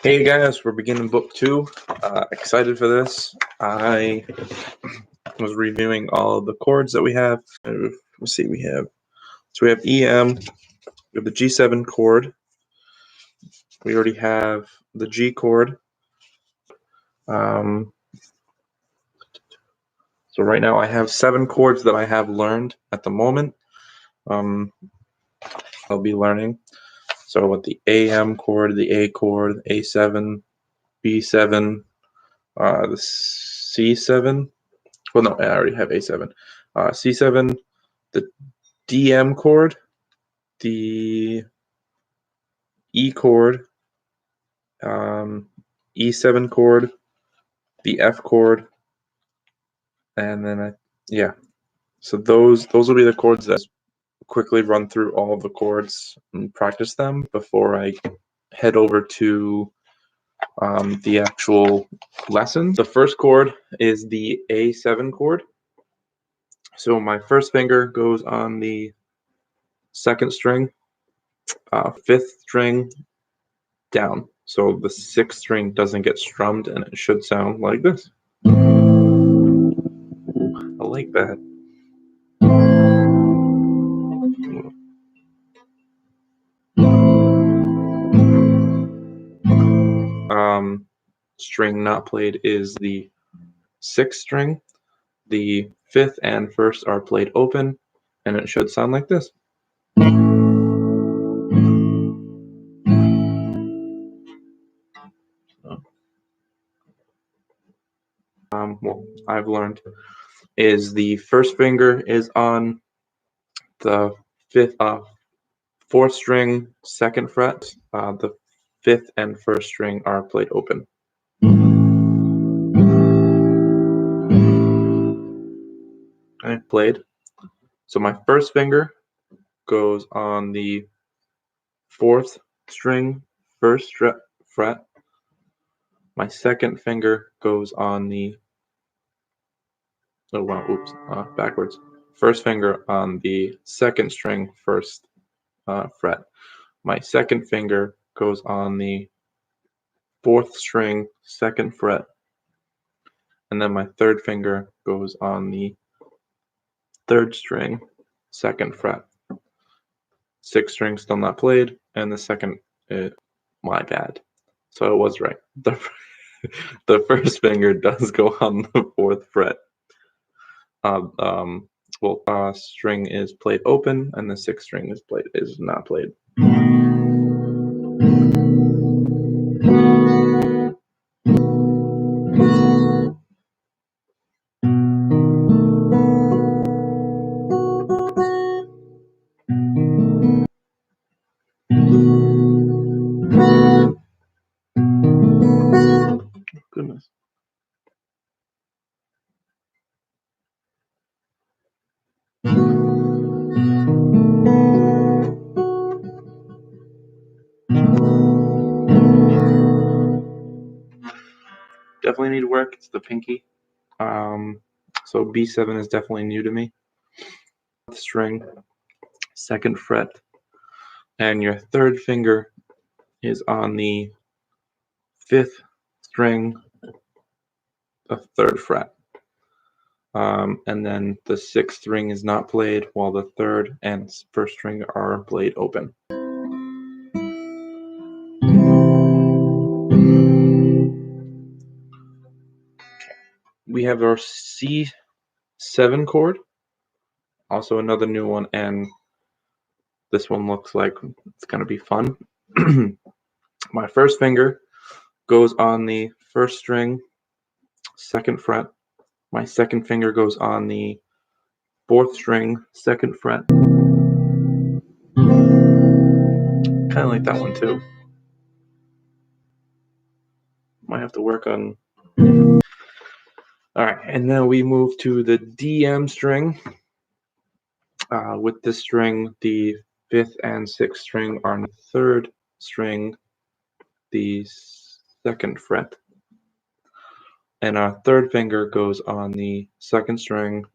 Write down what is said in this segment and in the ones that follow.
Hey guys, we're beginning book 2. Excited for this. I was reviewing all of the chords that we have. Let's see, we have EM, we have the G7 chord. We already have the G chord. So right now I have 7 chords that I have learned at the moment. I'll be learning. So with the AM chord, the A chord, A7, B7, the C7. Well, no, I already have A7. C7, the DM chord, the E chord, E7 chord, the F chord, and then yeah. So those will be the chords that quickly run through all of the chords and practice them before I head over to the actual lesson. The first chord is the A7 chord. So my first finger goes on the second string, 5th string down. So the 6th string doesn't get strummed and it should sound like this. I like that. String not played is the 6th string. The 5th and 1st are played open and it should sound like this. Well, I've learned is the first finger is on the 4th string, 2nd fret. The 5th and 1st string are played open. Okay, played. So my first finger goes on the 4th string, 1st fret. My second finger goes on the backwards. First finger on the 2nd string, 1st fret. My second finger goes on the 4th string, 2nd fret. And then my third finger goes on the 3rd string, 2nd fret. 6th string still not played, and the second, my bad. So it was right. The first finger does go on the 4th fret. String is played open, and the 6th string is not played. Goodness. Definitely need work. It's the pinky. So B7 is definitely new to me. String, 2nd fret, and your third finger is on the 5th string, the 3rd fret. And then the 6th string is not played, while the 3rd and 1st string are played open. We have our C7 chord, also another new one, and this one looks like it's going to be fun. My first finger goes on the 1st string, 2nd fret. My second finger goes on the 4th string, 2nd fret. Kind of like that one too. Might have to work on. Alright, and then we move to the DM string. With this string, the 5th and 6th string are on the 3rd string, the 2nd fret. And our third finger goes on the 2nd string,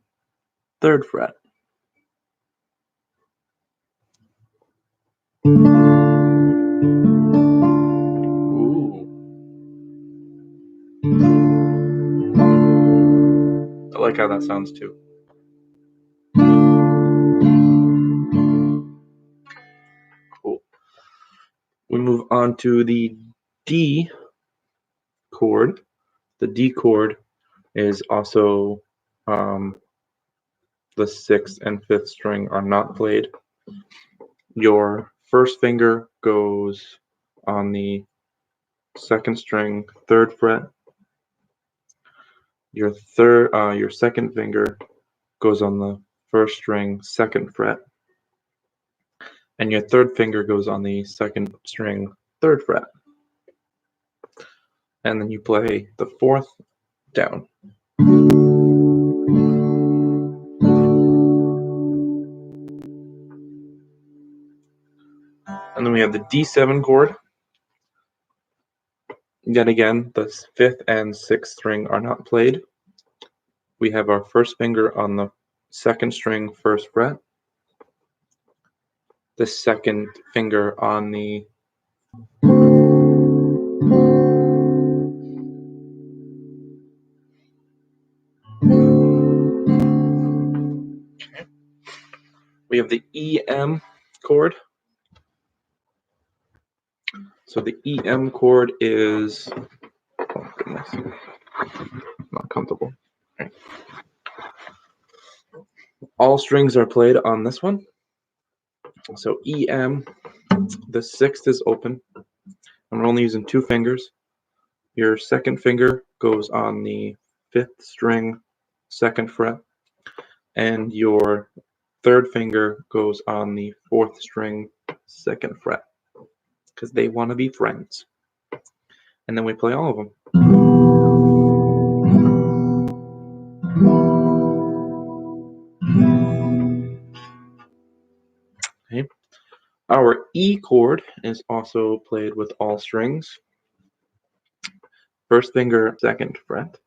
3rd fret. Ooh. how that sounds too. Cool. We move on to the D chord. The D chord is also the 6th and 5th string are not played. Your first finger goes on the 2nd string, 3rd fret. Your second finger goes on the 1st string, 2nd fret. And your third finger goes on the 2nd string, 3rd fret. And then you play the 4th down. And then we have the D7 chord. Yet again, the 5th and 6th string are not played. We have our first finger on the 2nd string, 1st fret. The second finger on the we have the EM chord. So the EM chord is, oh goodness, not comfortable. Right. All strings are played on this one. So EM, the 6th is open, and we're only using 2 fingers. Your second finger goes on the 5th string, 2nd fret, and your third finger goes on the 4th string, 2nd fret, because they want to be friends. And then we play all of them. Okay. Our E chord is also played with all strings. First finger, 2nd fret.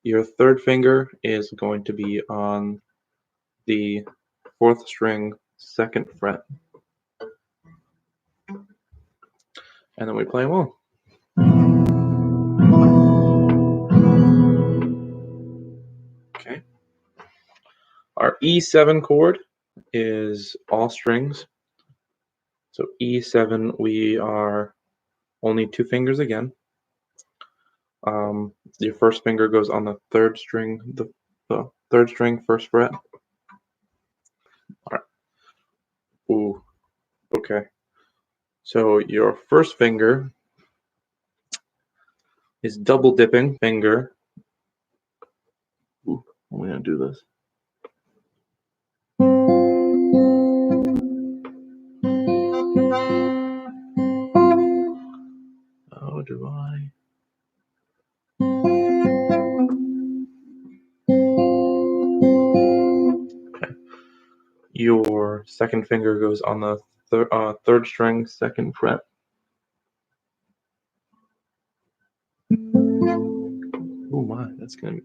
Your third finger is going to be on the 4th string, 2nd fret. And then we play them all. Okay. Our E7 chord is all strings. So E7, we are only 2 fingers again. Your first finger goes on the 3rd string, the 3rd string, 1st fret. All right. Ooh. Okay. So your first finger is double dipping finger. Ooh, how am I gonna do this? How do I? Okay. Your second finger goes on the 3rd string, 2nd fret. Oh my, that's gonna be.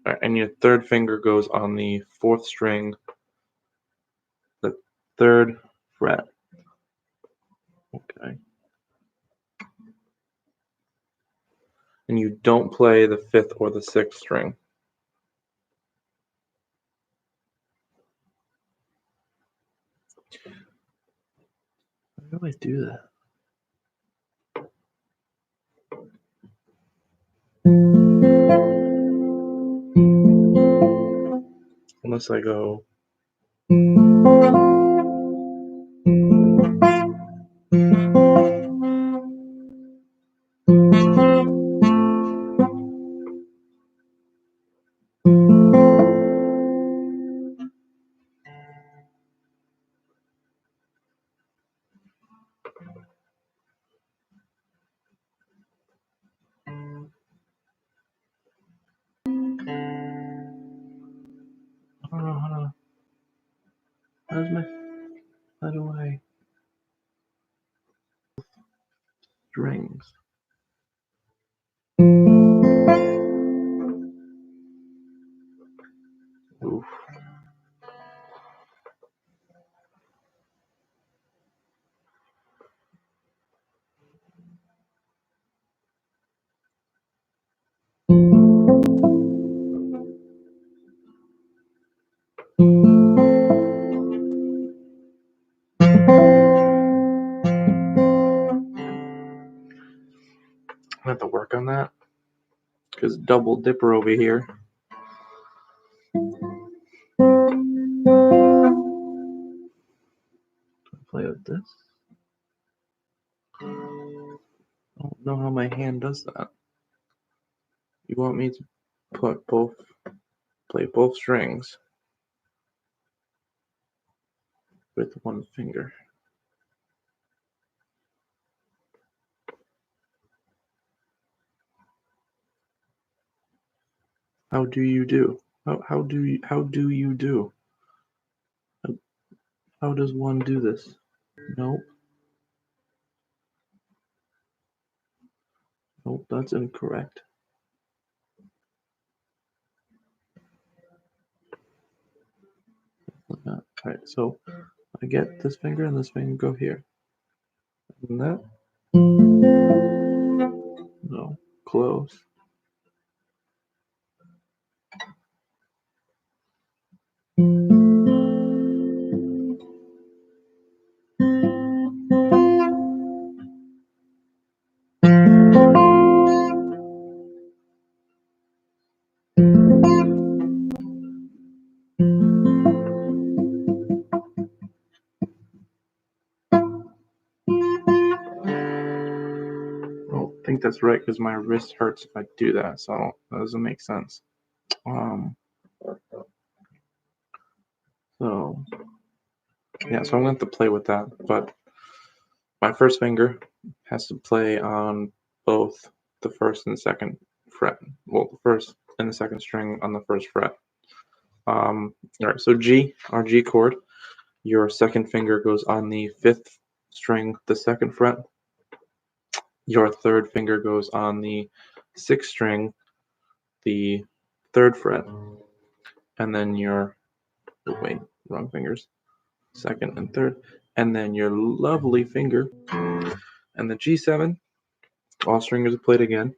All right, and your third finger goes on the 4th string, the 3rd fret. Okay. And you don't play the 5th or the 6th string. How do I do that? Unless I go. I don't know how to. How do I? Strings. Oof. on that, because double dipper over here. Play with this. I don't know how my hand does that. You want me to play both strings with one finger. How do you do? How do you do? How does one do this? Nope. Nope, that's incorrect. Alright, so I get this finger and this finger go here. And that? No, close. I don't think that's right because my wrist hurts if I do that, so that doesn't make sense. So yeah, so I'm going to have to play with that, but my first finger has to play on both the first and second fret. Well, the first and the second string on the first fret. All right, so G, our G chord, your second finger goes on the fifth string, the second fret. Your third finger goes on the sixth string, the third fret. And then your, oh wait, wrong fingers, second and third. And then your lovely finger and the G7, all strings are played again.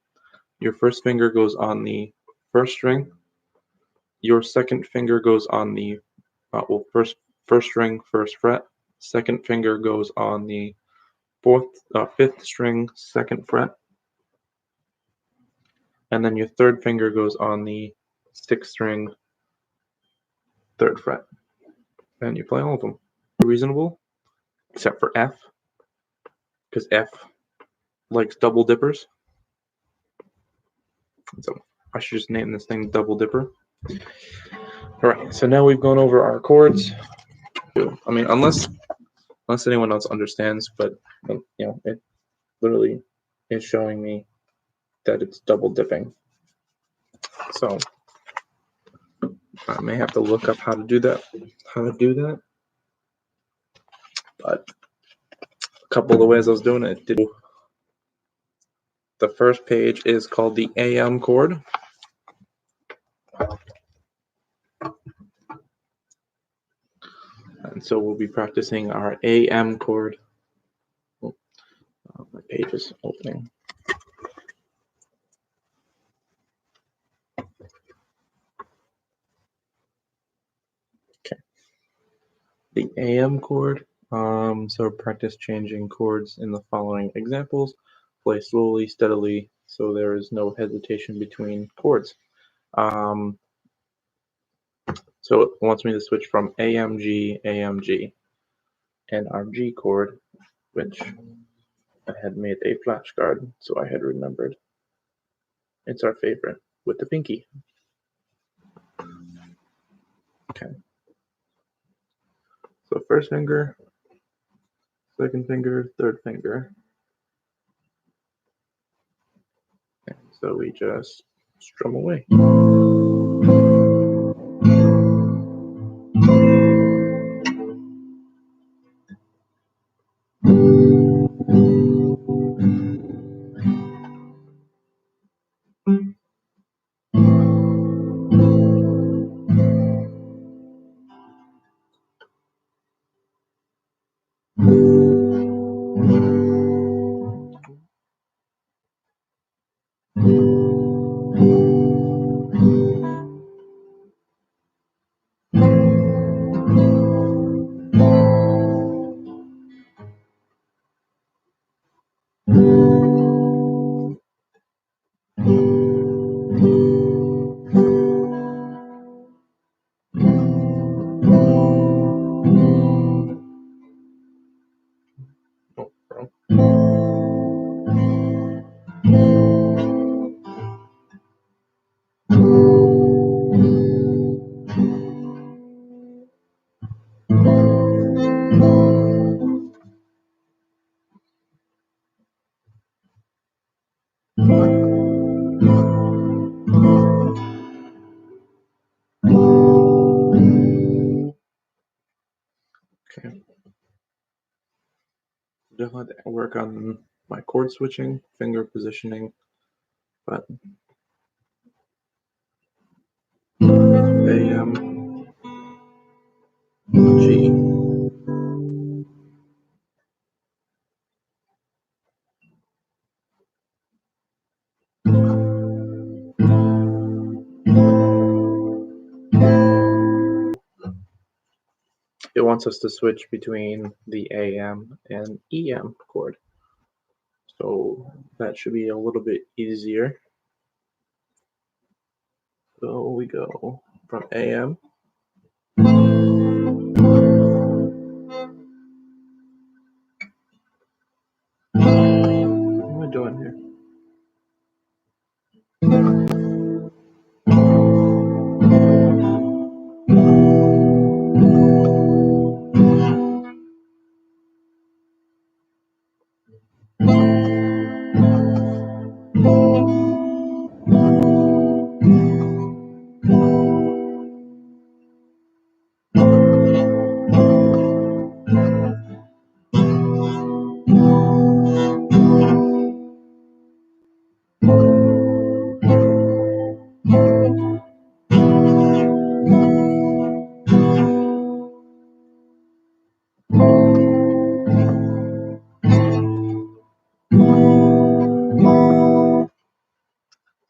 Your first finger goes on the first string. Your second finger goes on the first string, first fret. Second finger goes on the fifth string, second fret. And then your third finger goes on the sixth string, third fret. And you play all of them. Reasonable, except for F, because F likes double dippers. So I should just name this thing Double Dipper. All right, so now we've gone over our chords. I mean, unless anyone else understands, but you know, it literally is showing me that it's double dipping. So I may have to look up how to do that. But a couple of the ways I was doing it. The first page is called the AM chord. And so we'll be practicing our AM chord. Oh, my page is opening. Okay. The AM chord. So practice changing chords in the following examples. Play slowly, steadily, so there is no hesitation between chords. So it wants me to switch from AMG, AMG, and our G chord, which I had made a flashcard, so I had remembered. It's our favorite with the pinky. Okay. So first finger, second finger, third finger. Okay, so we just strum away. I'd work on my chord switching, finger positioning, but AM, G. It wants us to switch between the AM and EM chord. So that should be a little bit easier. So we go from AM. What am I doing here?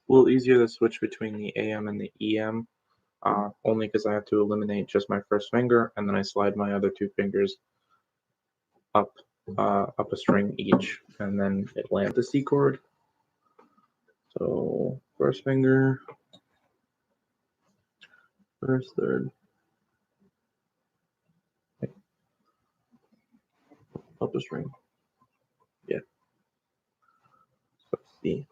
A little easier to switch between the AM and the EM, only because I have to eliminate just my first finger, and then I slide my other two fingers up up a string each, and then it lands the C chord. So first finger, first, third, up a string. Yeah. So C.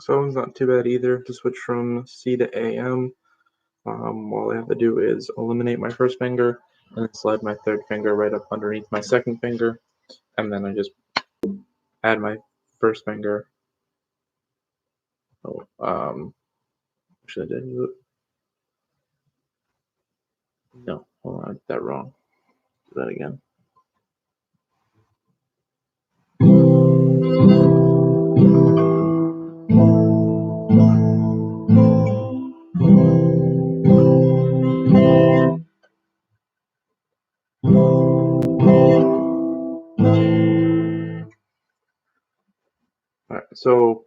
So it's not too bad either to switch from C to AM. All I have to do is eliminate my first finger and then slide my third finger right up underneath my second finger, and then I just add my first finger. Oh, actually, I did no, hold on, I did that wrong. Do that again. All right, so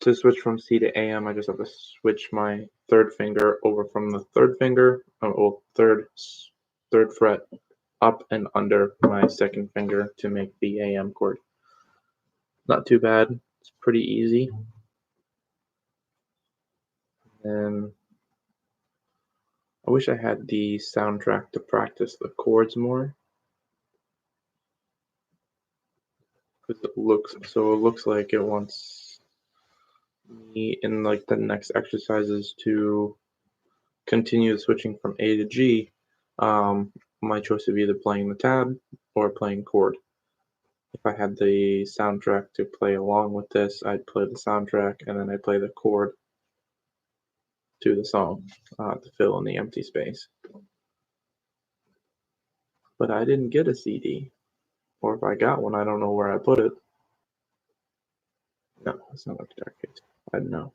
to switch from C to AM, I just have to switch my third finger over from the third finger, third fret up and under my second finger to make the AM chord. Not too bad. It's pretty easy. And I wish I had the soundtrack to practice the chords more. Because it looks like it wants me in like the next exercises to continue switching from A to G. My choice would be either playing the tab or playing chord. If I had the soundtrack to play along with this, I'd play the soundtrack and then I'd play the chord to the song to fill in the empty space. But I didn't get a CD, or if I got one, I don't know where I put it. No, it's not like Dark Case. I don't know.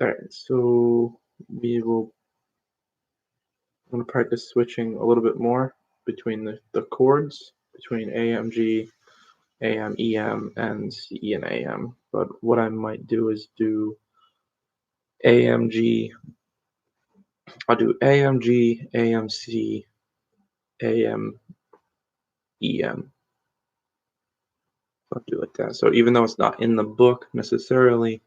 Alright, so we will I'm going to practice switching a little bit more between the chords, between AMG, AM, EM, and CE and AM. But what I might do is do AMG, I'll do AMG, AMC, AM, EM. I'll do it like that. So even though it's not in the book necessarily,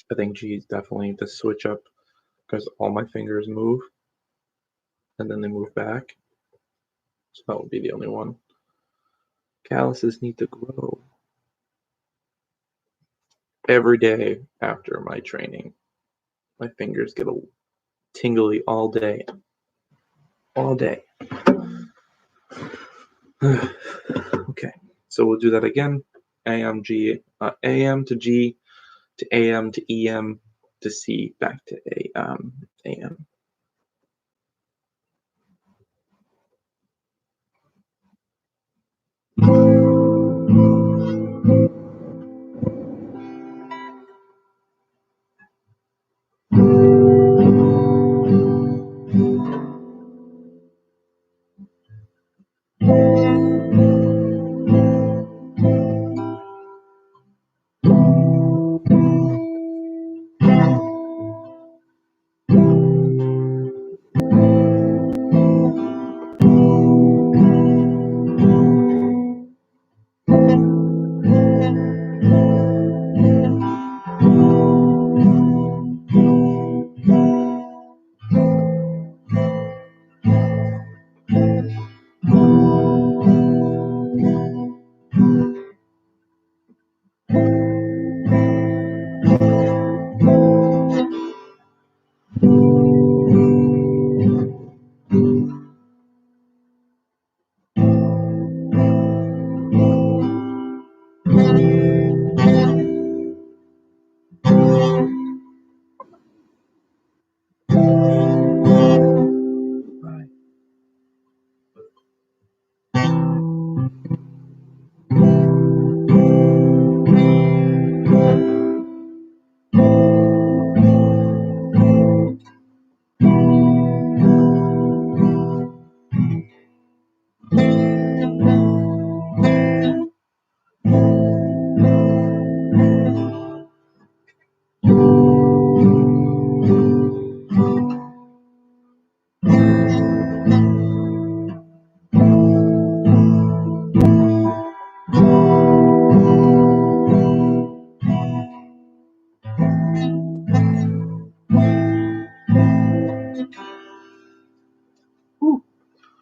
I think G is definitely the switch up because all my fingers move and then they move back. So that would be the only one. Calluses need to grow. Every day after my training, my fingers get a tingly all day. All day. Okay, so we'll do that again. AM, G, AM to G to AM to EM to C back to AM.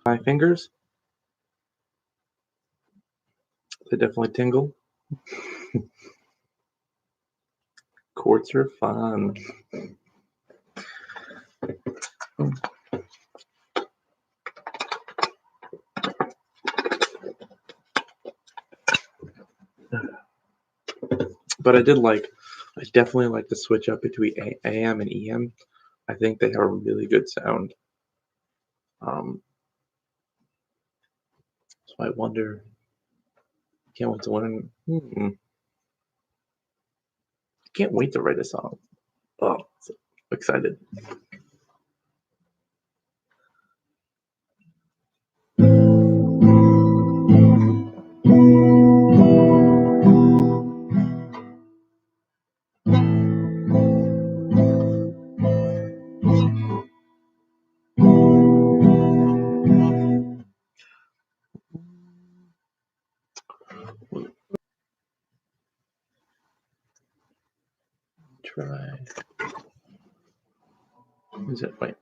My fingers, they definitely tingle. Chords are fun. But I definitely like the switch up between AM and EM. I think they have a really good sound. So I wonder, can't wait to learn. Can't wait to write a song. Oh, so excited. Try. Is it? Wait.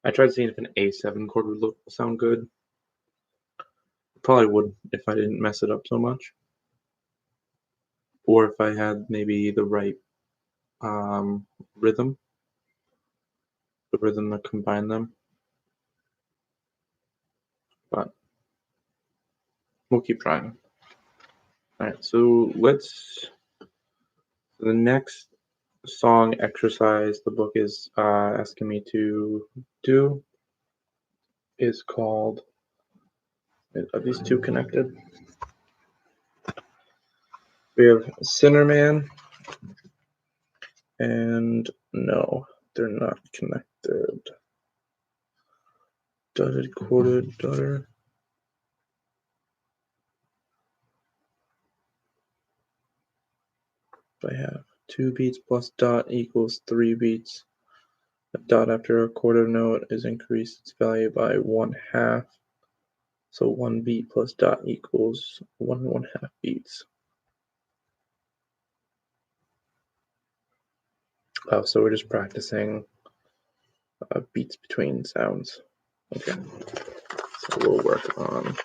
I tried seeing if an A7 chord would sound good. Probably would if I didn't mess it up so much. Or if I had maybe the right rhythm, the rhythm to combine them. But we'll keep trying. Alright, so the next song exercise the book is asking me to do is called, are these two connected? We have Sinner Man, and no, they're not connected. Dotted, chorded, daughter. If I have 2 beats plus dot equals 3 beats, a dot after a quarter note is increased its value by 1/2. So 1 beat plus dot equals 1 1/2 beats. Oh, so we're just practicing beats between sounds. Okay, so we'll work on.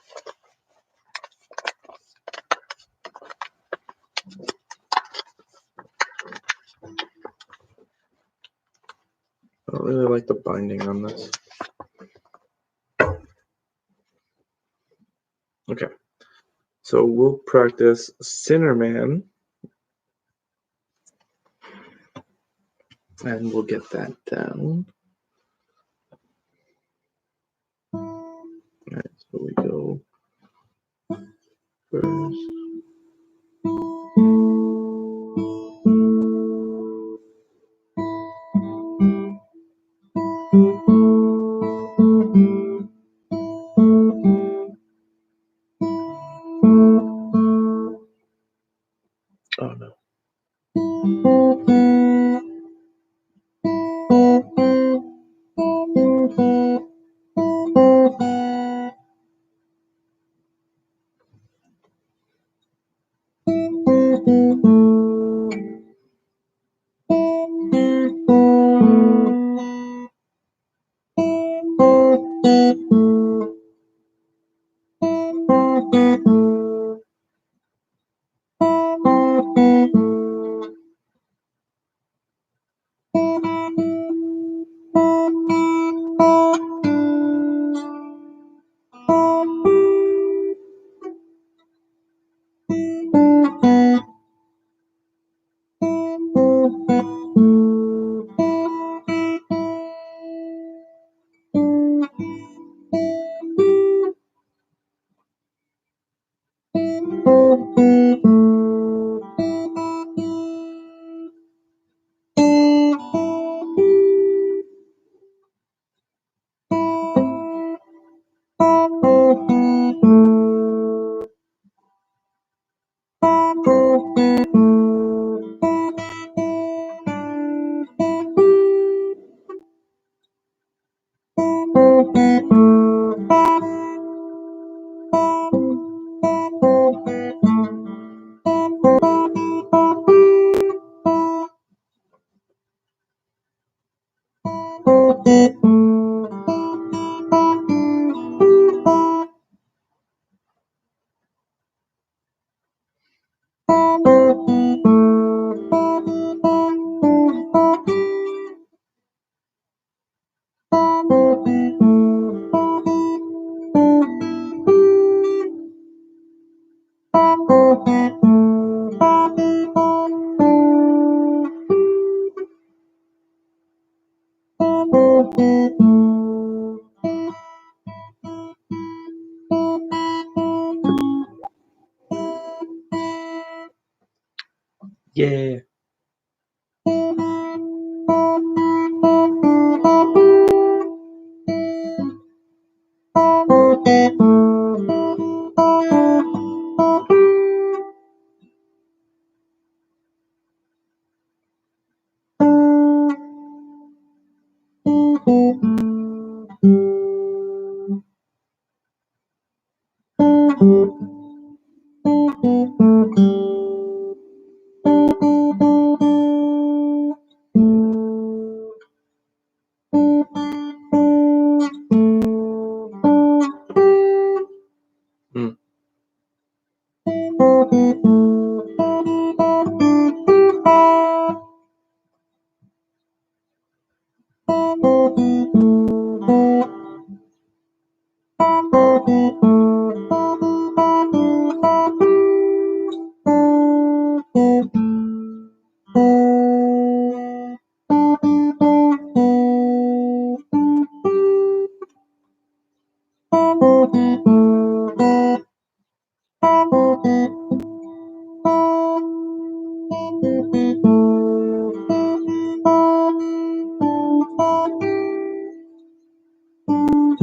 I don't really like the binding on this. Okay, so we'll practice Sinner Man, and we'll get that down. Alright, so we go first. Oh no. Yeah.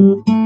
Woohoo!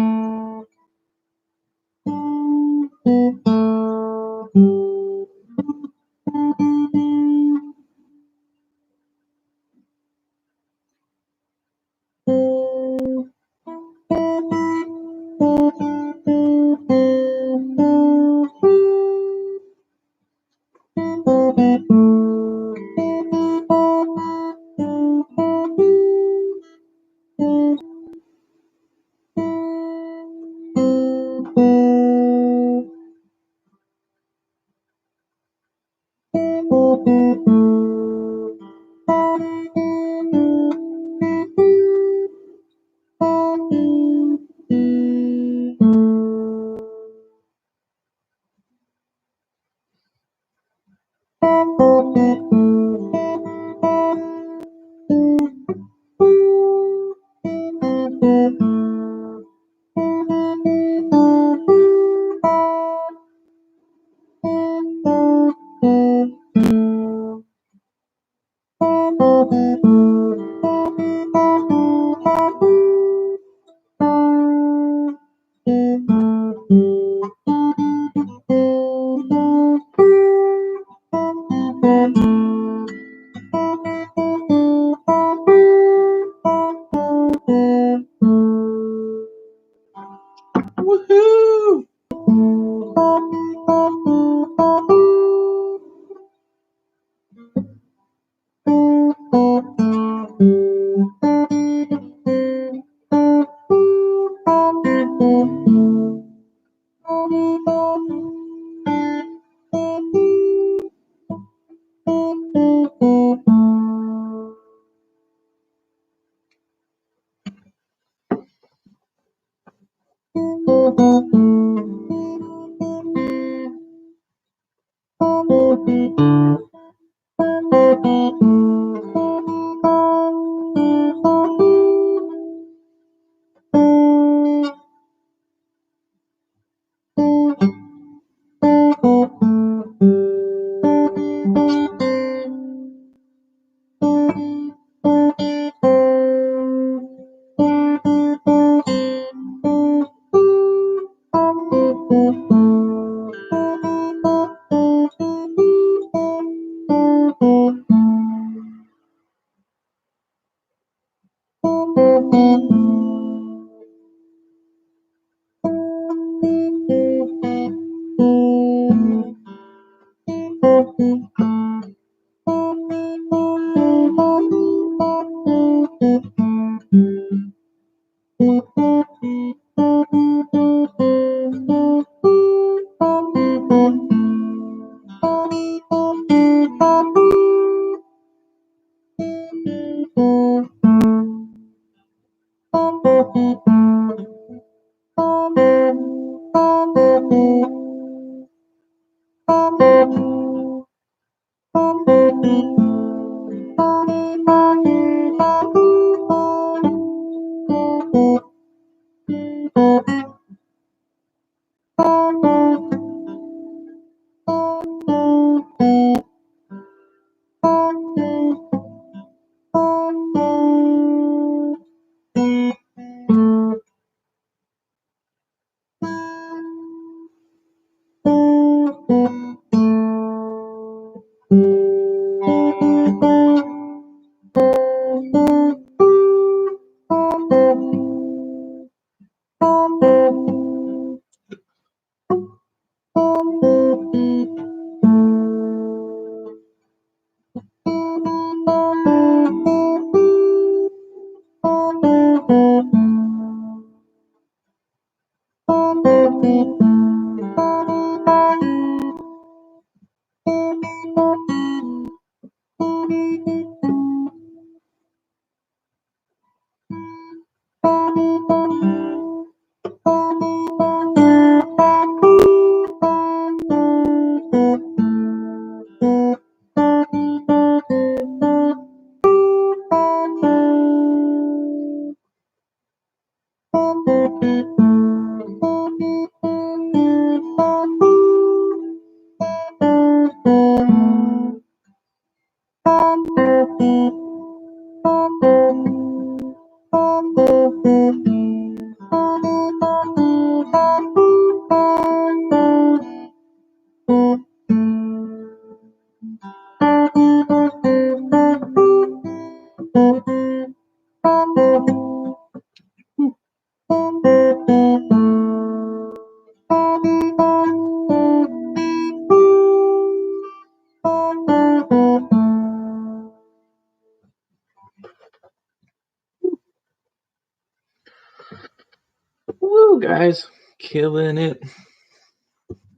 Woo, guys, killing it.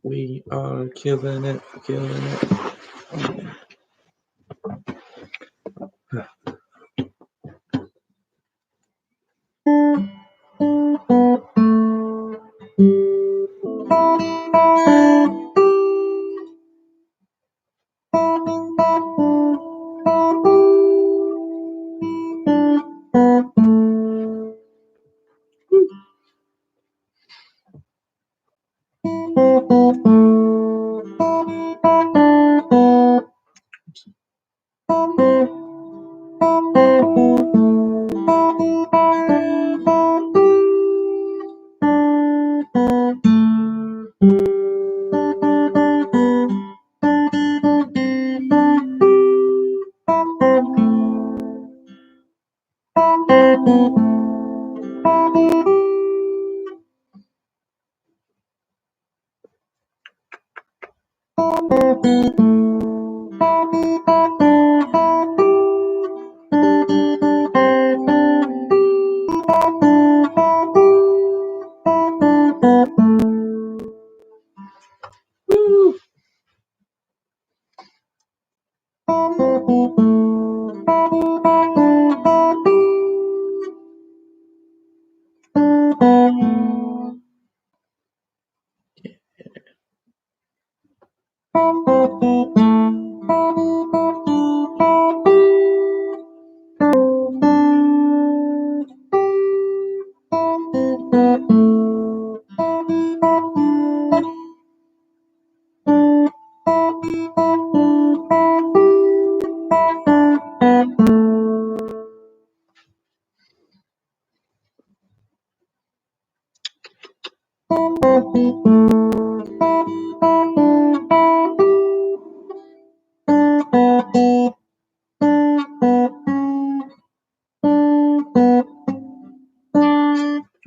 We are killing it, killing it. Woo.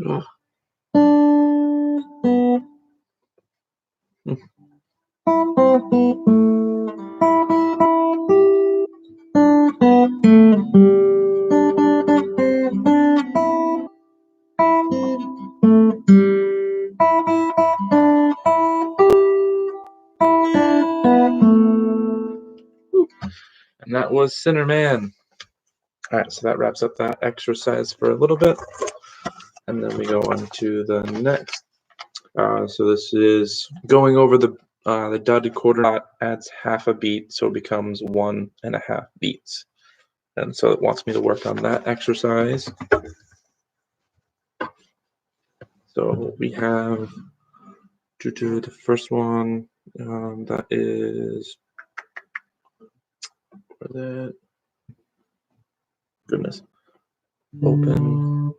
Ugh. And that was Sinner Man. All right, so that wraps up that exercise for a little bit. And then we go on to the next. So this is going over the dotted quarter dot adds half a beat, so it becomes 1.5 beats. And so it wants me to work on that exercise. So we have the first one that is goodness, open.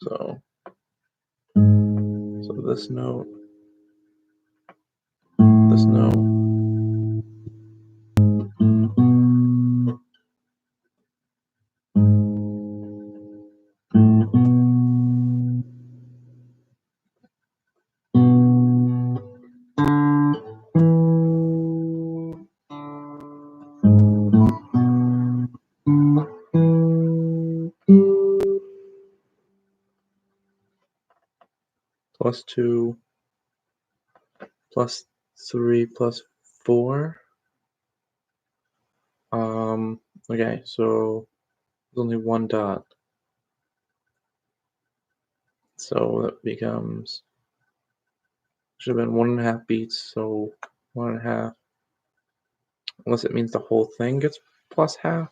So this note, this note, +2, +3, +4. Okay, so there's only one dot. So that becomes, should have been 1.5 beats, so 1.5, unless it means the whole thing gets +1/2.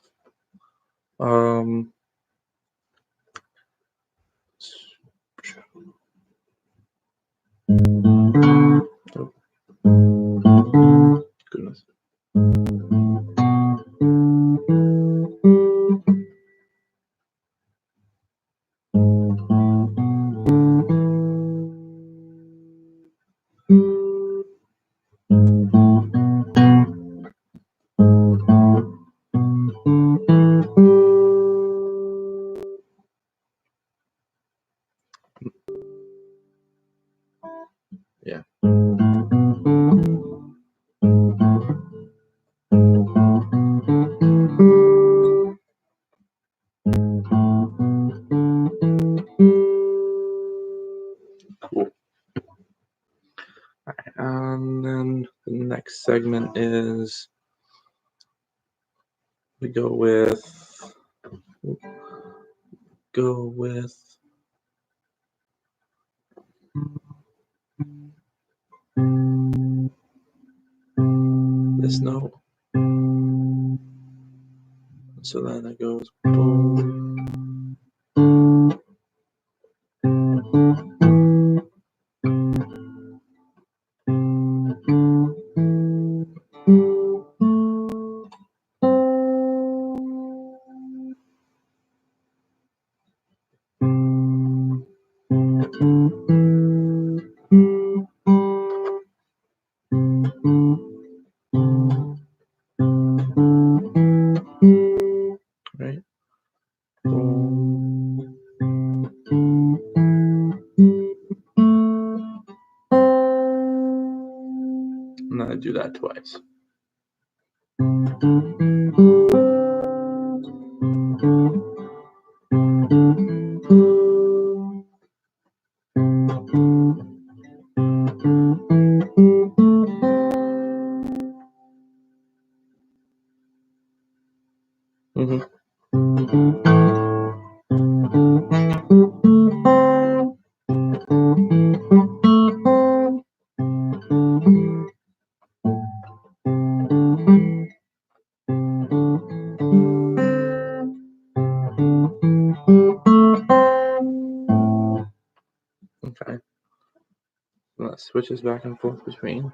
Oh, goodness. next segment is we go with this note. So then it goes boom. Right? Boom. And then I do that twice. Mm-hmm. Okay. So that switches back and forth between.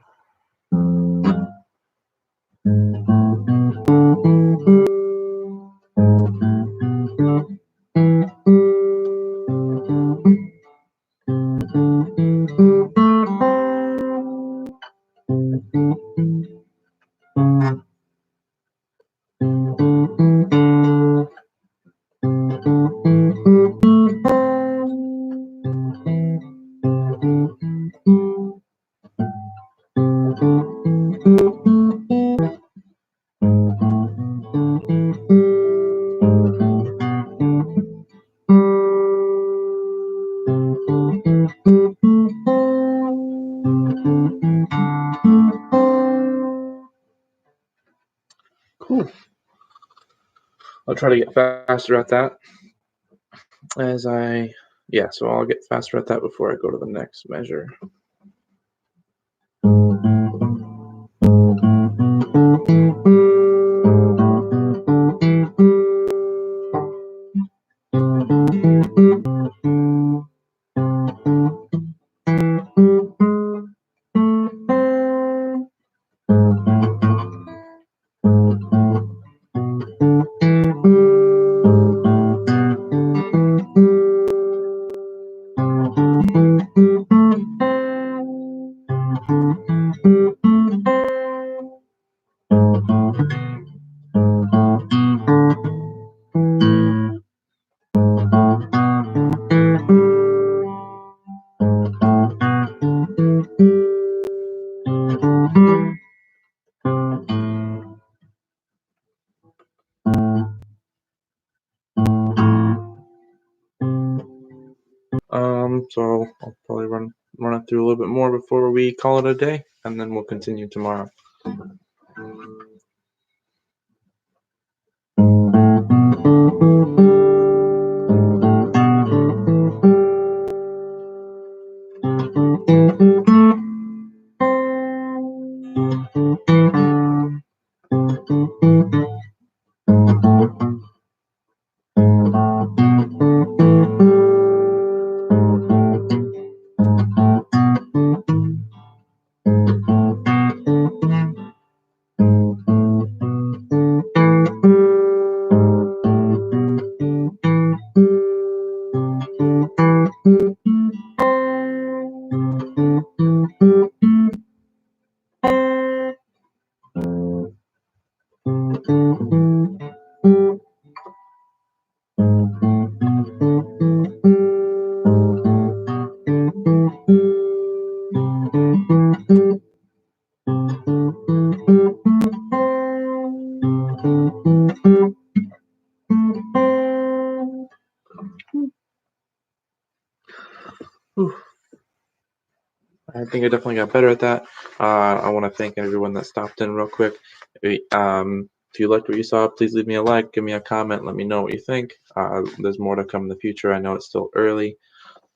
Cool. I'll try to get faster at that so I'll get faster at that before I go to the next measure. So I'll probably run it through a little bit more before we call it a day, and then we'll continue tomorrow. think I definitely got better at that. I want to thank everyone that stopped in real quick. If you liked what you saw, please leave me a like, give me a comment, let me know what you think. There's more to come in the future. I know it's still early,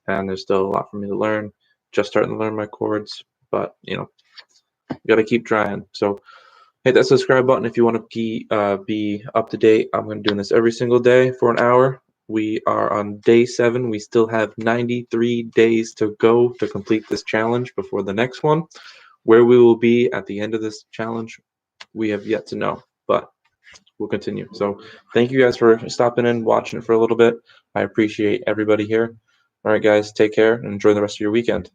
and there's still a lot for me to learn. Just starting to learn my chords, but got to keep trying. So hit that subscribe button if you want to be up to date. I'm going to be doing this every single day for an hour. We are on day 7. We still have 93 days to go to complete this challenge before the next one. Where we will be at the end of this challenge, we have yet to know, but we'll continue. So thank you guys for stopping in, watching it for a little bit. I appreciate everybody here. All right, guys, take care and enjoy the rest of your weekend.